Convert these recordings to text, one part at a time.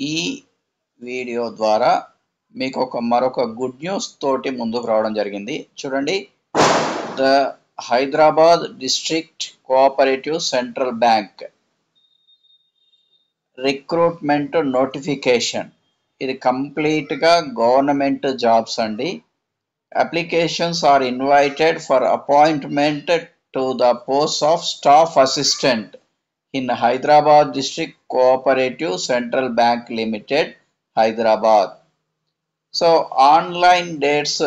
ఈ వీడియో ద్వారా మీకు మరొక గుడ్ న్యూస్ తోటి ముందుకు రావడం జరిగింది. చూడండి, the Hyderabad district cooperative central bank recruitment notification. ఇది కంప్లీట్గా గవర్నమెంట్ జాబ్స్ అండి. Applications are invited for appointment to the post of staff assistant in Hyderabad district cooperative central bank limited, Hyderabad. So online dates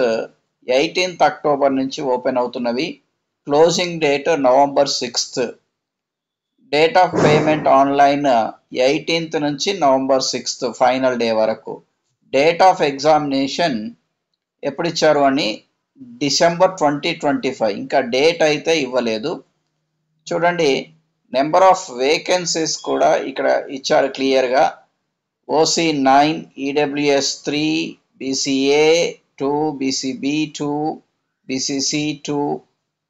18th October నుంచి open అవుతున్నవి. Closing date November 6th. Date of payment online 18th నుంచి November 6th final day వరకు. Date of examination ఎప్పుడు ఇచ్చారు అని December 2025. ఇంకా date అయితే ఇవ్వలేదు. చూడండి, నెంబర్ ఆఫ్ వేకెన్సీస్ కూడా ఇక్కడ ఇచ్చారు క్లియర్గా. OC 9, EWS 3, BCA 2, BCB 2, BCC 2,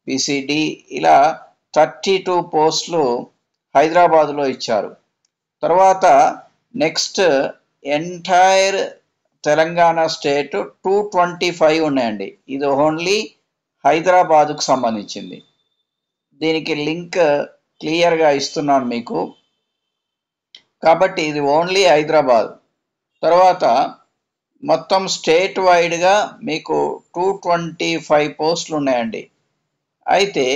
BCD ఇలా 32 పోస్టులు హైదరాబాద్లో ఇచ్చారు. తర్వాత నెక్స్ట్ ఎంటైర్ తెలంగాణ స్టేట్ 225 ఉన్నాయండి. ఇది ఓన్లీ హైదరాబాద్కు సంబంధించింది. దీనికి లింక్ క్లియర్గా ఇస్తున్నాను మీకు. కాబట్టి ఇది ఓన్లీ హైదరాబాద్. తర్వాత మొత్తం స్టేట్ వైడ్గా మీకు 225 పోస్టులు ఉన్నాయండి. అయితే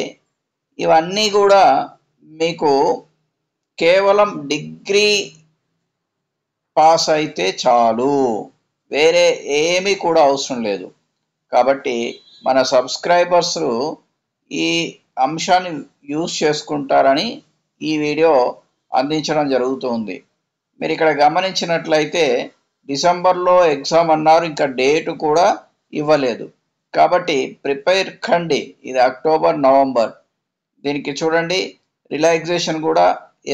ఇవన్నీ కూడా మీకు కేవలం డిగ్రీ పాస్ అయితే చాలు, వేరే ఏమీ కూడా అవసరం లేదు. కాబట్టి మన సబ్స్క్రైబర్స్ ఈ అంశాన్ని యూజ్ చేసుకుంటారని ఈ వీడియో అందించడం జరుగుతుంది. మీరు ఇక్కడ గమనించినట్లయితే డిసెంబర్లో ఎగ్జామ్ అన్నారు, ఇంకా డేట్ కూడా ఇవ్వలేదు. కాబట్టి ప్రిపేర్ కండి. ఇది October, November. దీనికి చూడండి, రిలాక్సేషన్ కూడా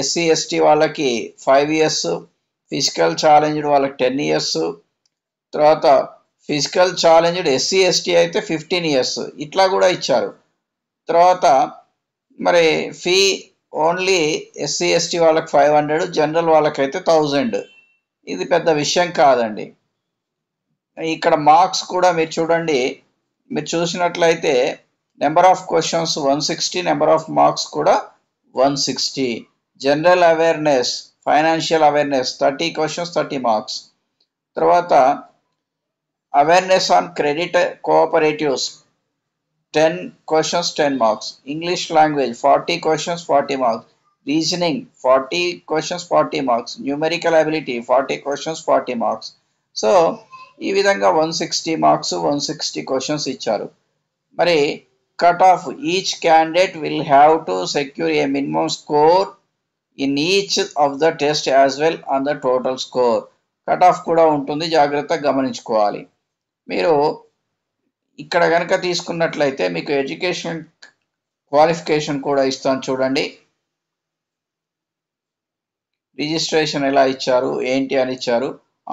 SC ST వాళ్ళకి 5 years, ఫిజికల్ ఛాలెంజ్డ్ వాళ్ళకి 10 years, తర్వాత ఫిజికల్ ఛాలెంజ్డ్ SC ST అయితే 15 years ఇట్లా కూడా ఇచ్చారు. తర్వాత మరి ఫీ ఓన్లీ SC ST వాళ్ళకి 500, జనరల్ వాళ్ళకైతే 1000. ఇది పెద్ద విషయం కాదండి. ఇక్కడ మార్క్స్ కూడా మీరు చూడండి, మీరు చూసినట్లయితే number of questions 160, number of marks కూడా 160. General awareness, financial awareness 30 questions 30 marks. తర్వాత awareness on credit cooperatives 10 questions 10 marks. English language 40 questions 40 marks. Reasoning 40 questions 40 marks. Numerical ability 40 questions 40 marks. So ఈ విధంగా 160 marks 160 questions ఇచ్చారు. మరి cut off each candidate will have to secure A minimum score in each of the test as well on the total score. Cut off కూడా ఉంటుంది, జాగ్రత్తగా గమనించుకోవాలి. మీరు ఇక్కడ కనుక తీసుకున్నట్లయితే మీకు ఎడ్యుకేషన్ క్వాలిఫికేషన్ కూడా ఇస్తాను. చూడండి, రిజిస్ట్రేషన్ ఎలా ఇచ్చారు, ఏంటి అని ఇచ్చారు,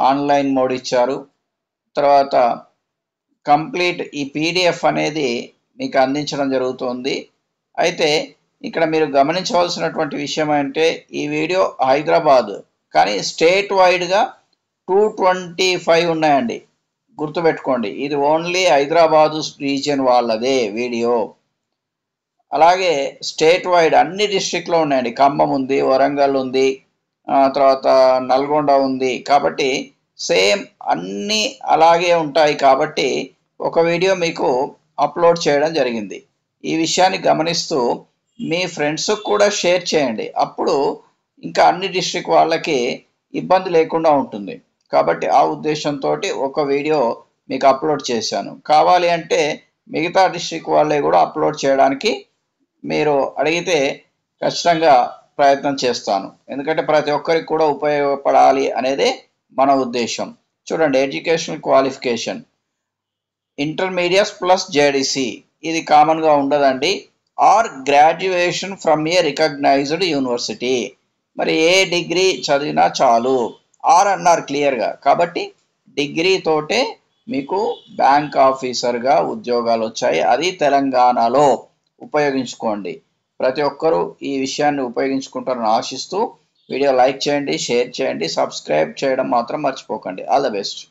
ఆన్లైన్ మోడ్ ఇచ్చారు. తర్వాత కంప్లీట్ ఈ PDF అనేది మీకు అందించడం జరుగుతుంది. అయితే ఇక్కడ మీరు గమనించవలసినటువంటి విషయం అంటే ఈ వీడియో హైదరాబాద్, కానీ స్టేట్ వైడ్గా 225 ఉన్నాయండి. గుర్తుపెట్టుకోండి, ఇది ఓన్లీ హైదరాబాదు రీజియన్ వాళ్ళదే వీడియో. అలాగే స్టేట్ వైడ్ అన్ని డిస్ట్రిక్ట్లో ఉన్నాయండి. ఖమ్మం ఉంది, వరంగల్ ఉంది, తర్వాత నల్గొండ ఉంది. కాబట్టి సేమ్ అన్నీ అలాగే ఉంటాయి. కాబట్టి ఒక వీడియో మీకు అప్లోడ్ చేయడం జరిగింది. ఈ విషయాన్ని గమనిస్తూ మీ ఫ్రెండ్స్కి కూడా షేర్ చేయండి. అప్పుడు ఇంకా అన్ని డిస్ట్రిక్ట్ వాళ్ళకి ఇబ్బంది లేకుండా ఉంటుంది. కాబట్టి ఆ ఉద్దేశంతో ఒక వీడియో మీకు అప్లోడ్ చేశాను. కావాలి అంటే మిగతా డిస్ట్రిక్ట్ వాళ్ళే కూడా అప్లోడ్ చేయడానికి మీరు అడిగితే ఖచ్చితంగా ప్రయత్నం చేస్తాను. ఎందుకంటే ప్రతి ఒక్కరికి కూడా ఉపయోగపడాలి అనేదే మన ఉద్దేశం. చూడండి, educational qualification intermediate plus JDC, ఇది కామన్గా ఉండదండి. Or graduation from a recognised university. మరి ఏ డిగ్రీ చదివినా చాలు. ఆర్ అన్నారు క్లియర్గా. కాబట్టి డిగ్రీ తోటే మీకు బ్యాంక్ ఆఫీసర్గా ఉద్యోగాలు వచ్చాయి. అది తెలంగాణలో. ఉపయోగించుకోండి. ప్రతి ఒక్కరూ ఈ విషయాన్ని ఉపయోగించుకుంటారని ఆశిస్తూ వీడియో లైక్ చేయండి, షేర్ చేయండి, సబ్స్క్రైబ్ చేయడం మాత్రం మర్చిపోకండి. All the best.